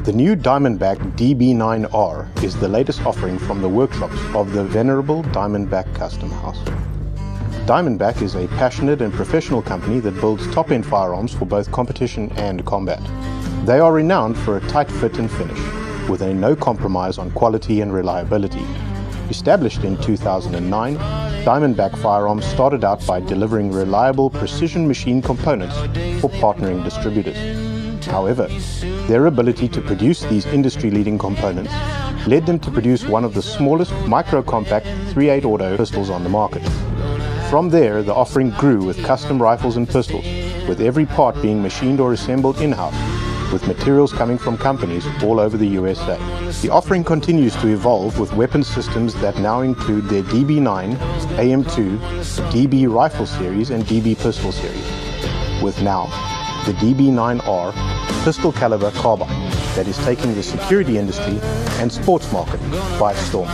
The new Diamondback DB9R is the latest offering from the workshops of the venerable Diamondback Custom House. Diamondback is a passionate and professional company that builds top-end firearms for both competition and combat. They are renowned for a tight fit and finish, with a no compromise on quality and reliability. Established in 2009, Diamondback Firearms started out by delivering reliable precision machine components for partnering distributors. However, their ability to produce these industry-leading components led them to produce one of the smallest micro-compact 3.8 auto pistols on the market. From there, the offering grew with custom rifles and pistols, with every part being machined or assembled in-house, with materials coming from companies all over the USA. The offering continues to evolve with weapon systems that now include their DB9, AM2, DB rifle series and DB pistol series, with now the DB9R pistol caliber carbine that is taking the security industry and sports market by storm.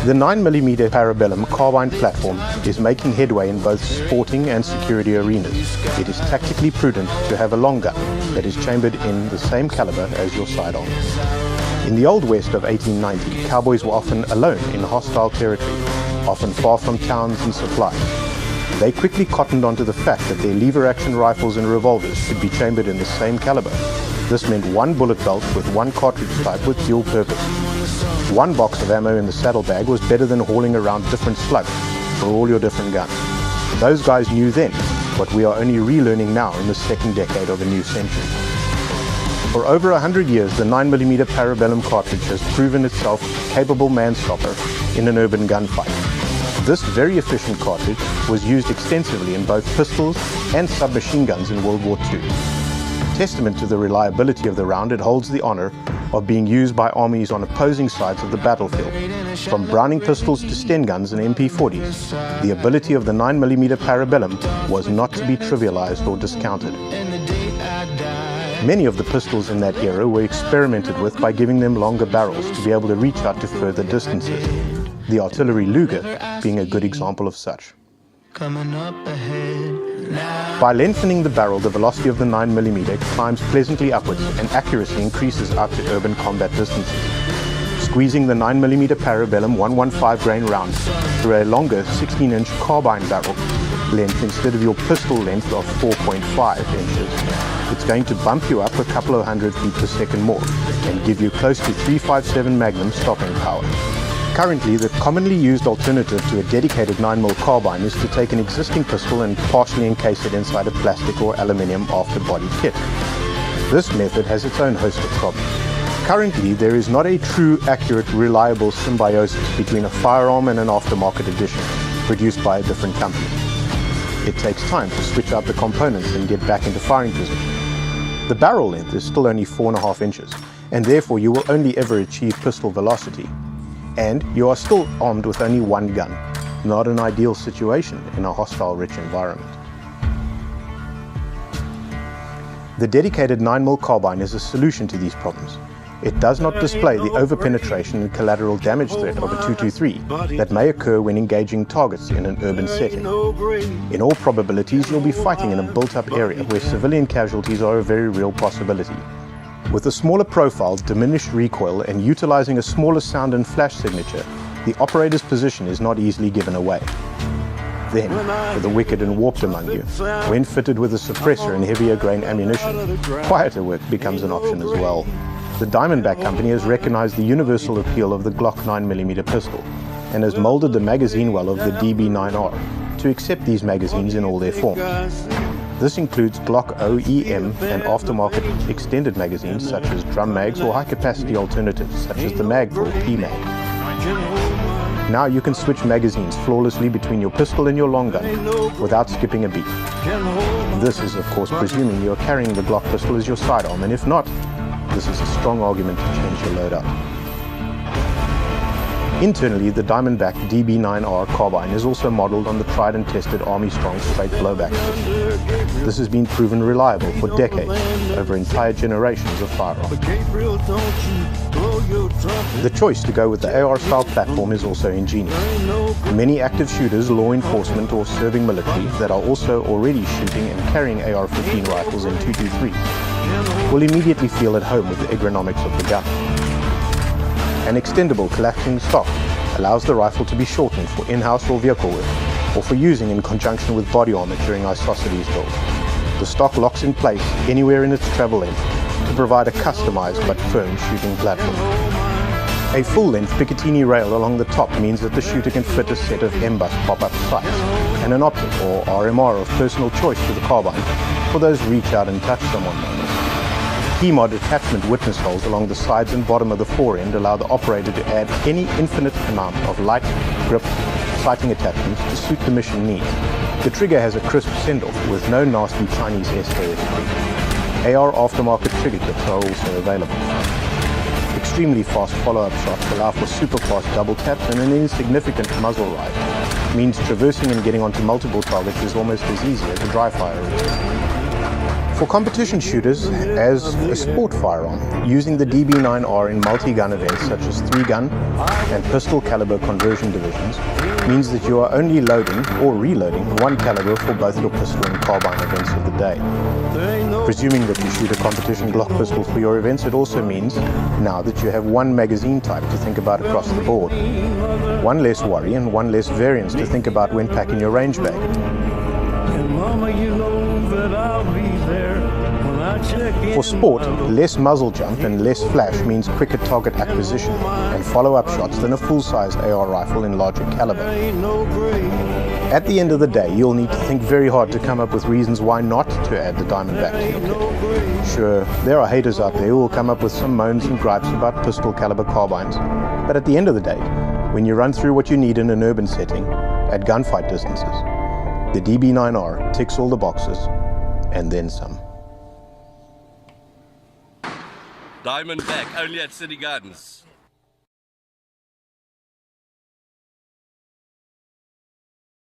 The 9mm Parabellum carbine platform is making headway in both sporting and security arenas. It is tactically prudent to have a long gun that is chambered in the same caliber as your sidearm. In the Old West of 1890, cowboys were often alone in hostile territory, often far from towns and supplies. They quickly cottoned onto the fact that their lever-action rifles and revolvers should be chambered in the same caliber. This meant one bullet belt with one cartridge type with dual purpose. One box of ammo in the saddlebag was better than hauling around different slugs for all your different guns. Those guys knew then, but we are only relearning now in the second decade of a new century. For over 100 years, the 9mm Parabellum cartridge has proven itself capable manstopper in an urban gunfight. This very efficient cartridge was used extensively in both pistols and submachine guns in World War II. Testament to the reliability of the round, it holds the honor of being used by armies on opposing sides of the battlefield. From Browning pistols to Sten guns and MP40s, the ability of the 9mm Parabellum was not to be trivialized or discounted. Many of the pistols in that era were experimented with by giving them longer barrels to be able to reach out to further distances. The artillery Luger being a good example of such. By lengthening the barrel, the velocity of the 9mm climbs pleasantly upwards and accuracy increases out to urban combat distances. Squeezing the 9mm Parabellum 115 grain round through a longer 16-inch carbine barrel length instead of your pistol length of 4.5 inches, it's going to bump you up a couple of 100 feet per second more and give you close to 357 Magnum stopping power. Currently, the commonly used alternative to a dedicated 9mm carbine is to take an existing pistol and partially encase it inside a plastic or aluminium after-body kit. This method has its own host of problems. Currently, there is not a true, accurate, reliable symbiosis between a firearm and an aftermarket edition produced by a different company. It takes time to switch out the components and get back into firing position. The barrel length is still only 4.5 inches, and therefore you will only ever achieve pistol velocity. And you are still armed with only one gun, not an ideal situation in a hostile-rich environment. The dedicated 9mm carbine is a solution to these problems. It does not display the over-penetration and collateral damage threat of a .223 that may occur when engaging targets in an urban setting. In all probabilities, you'll be fighting in a built-up area where civilian casualties are a very real possibility. With a smaller profile, diminished recoil, and utilizing a smaller sound and flash signature, the operator's position is not easily given away. Then, for the wicked and warped among you, when fitted with a suppressor and heavier grain ammunition, quieter work becomes an option as well. The Diamondback company has recognized the universal appeal of the Glock 9mm pistol and has molded the magazine well of the DB9R to accept these magazines in all their forms. This includes Glock OEM and aftermarket extended magazines such as drum mags or high-capacity alternatives such as the Mag-Pro P-Mag. Now you can switch magazines flawlessly between your pistol and your long gun without skipping a beat. This is of course presuming you are carrying the Glock pistol as your sidearm, and if not, this is a strong argument to change your loadout. Internally, the Diamondback DB9R carbine is also modeled on the tried and tested Army Strong straight blowback system. This has been proven reliable for decades, over entire generations of firearms. The choice to go with the AR-style platform is also ingenious. Many active shooters, law enforcement or serving military that are also already shooting and carrying AR-15 rifles in 223 will immediately feel at home with the ergonomics of the gun. An extendable collapsing stock allows the rifle to be shortened for in-house or vehicle work, or for using in conjunction with body armor during isosceles drills. The stock locks in place anywhere in its travel length to provide a customized but firm shooting platform. A full-length Picatinny rail along the top means that the shooter can fit a set of M-bus pop-up sights and an optic or RMR of personal choice to the carbine for those reach out and touch someone moments. P-mod attachment witness holes along the sides and bottom of the forend allow the operator to add any infinite amount of light, grip, sighting attachments to suit the mission needs. The trigger has a crisp send-off with no nasty Chinese SKS. AR aftermarket trigger kits are also available. Extremely fast follow-up shots allow for super fast double taps, and an insignificant muzzle ride means traversing and getting onto multiple targets is almost as easy as a dry fire route. For competition shooters, as a sport firearm, using the DB9R in multi-gun events such as 3-gun and pistol caliber conversion divisions means that you are only loading or reloading one caliber for both your pistol and carbine events of the day. Presuming that you shoot a competition Glock pistol for your events, it also means now that you have one magazine type to think about across the board, one less worry and one less variance to think about when packing your range bag. Mama, you know that I'll be there when I check in. For sport, less muzzle jump and less flash means quicker target acquisition and follow-up shots than a full-sized AR rifle in larger caliber. At the end of the day, you'll need to think very hard to come up with reasons why not to add the Diamondback to your kit. Sure, there are haters out there who will come up with some moans and gripes about pistol caliber carbines, but at the end of the day, when you run through what you need in an urban setting, at gunfight distances, the DB9R ticks all the boxes, and then some. Diamondback, only at City Gardens.